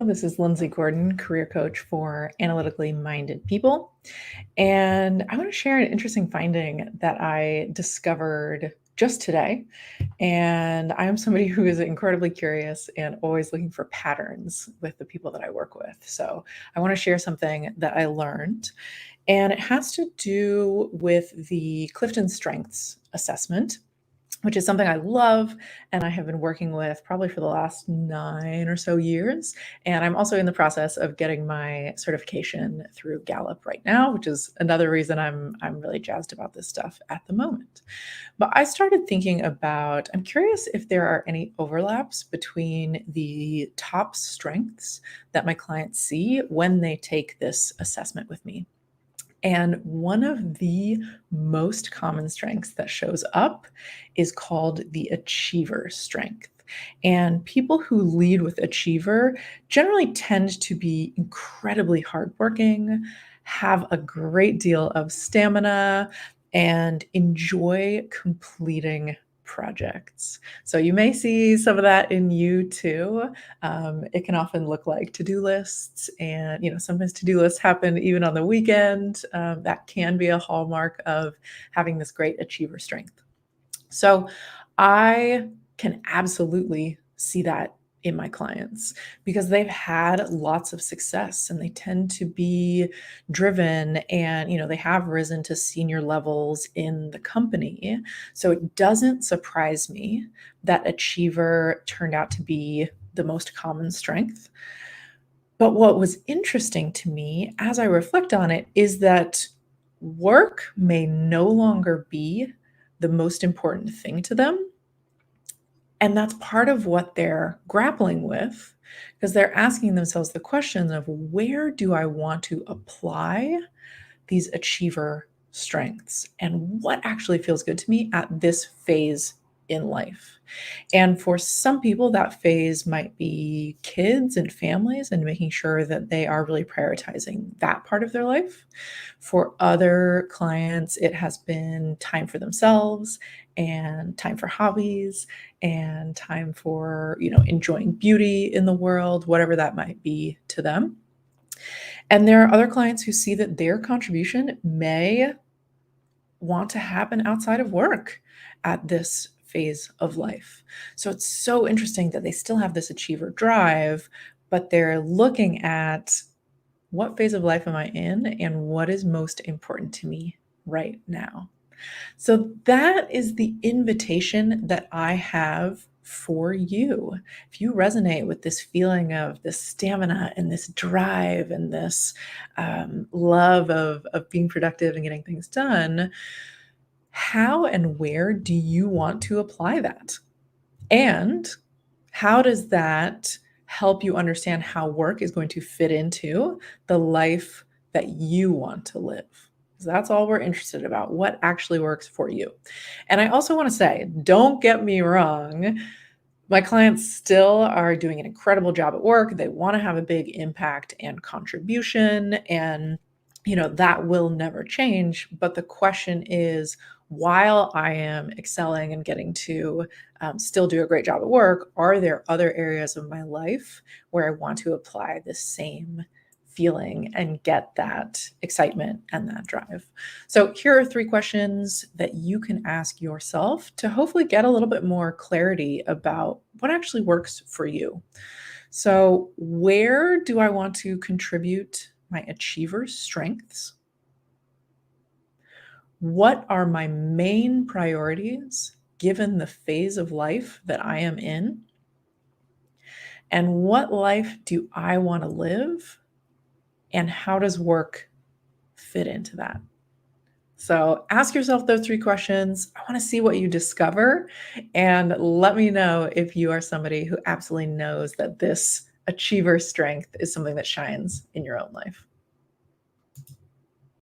This is Lindsay Gordon, career coach for analytically minded people. And I want to share an interesting finding that I discovered just today. And I am somebody who is incredibly curious and always looking for patterns with the people that I work with. So I want to share something that I learned, and it has to do with the Clifton Strengths Assessment, which is something I love and I have been working with probably for the last 9 or so years. And I'm also in the process of getting my certification through Gallup right now, which is another reason I'm really jazzed about this stuff at the moment. But I started thinking about, I'm curious if there are any overlaps between the top strengths that my clients see when they take this assessment with me. And one of the most common strengths that shows up is called the achiever strength. And people who lead with achiever generally tend to be incredibly hardworking, have a great deal of stamina, and enjoy completing projects. So you may see some of that in you too. It can often look like to-do lists, and sometimes to-do lists happen even on the weekend. That can be a hallmark of having this great achiever strength. So I can absolutely see that in my clients because they've had lots of success and they tend to be driven, and they have risen to senior levels in the company. So it doesn't surprise me that achiever turned out to be the most common strength. But what was interesting to me as I reflect on it is that work may no longer be the most important thing to them. And that's part of what they're grappling with, because they're asking themselves the question of, where do I want to apply these achiever strengths and what actually feels good to me at this phase in life. And for some people, that phase might be kids and families and making sure that they are really prioritizing that part of their life. For other clients, it has been time for themselves and time for hobbies and time for, enjoying beauty in the world, whatever that might be to them. And there are other clients who see that their contribution may want to happen outside of work at this phase of life. So it's so interesting that they still have this achiever drive, but they're looking at, what phase of life am I in and what is most important to me right now? So that is the invitation that I have for you. If you resonate with this feeling of this stamina and this drive and this love of being productive and getting things done, how and where do you want to apply that? And how does that help you understand how work is going to fit into the life that you want to live? Because that's all we're interested about, what actually works for you. And I also want to say, don't get me wrong, my clients still are doing an incredible job at work. They want to have a big impact and contribution, and that will never change. But the question is, while I am excelling and getting to still do a great job at work, are there other areas of my life where I want to apply the same feeling and get that excitement and that drive? So here are 3 questions that you can ask yourself to hopefully get a little bit more clarity about what actually works for you. So, where do I want to contribute my achiever strengths? What are my main priorities given the phase of life that I am in? And what life do I want to live? And how does work fit into that? So ask yourself those 3 questions. I want to see what you discover, and let me know if you are somebody who absolutely knows that this achiever strength is something that shines in your own life.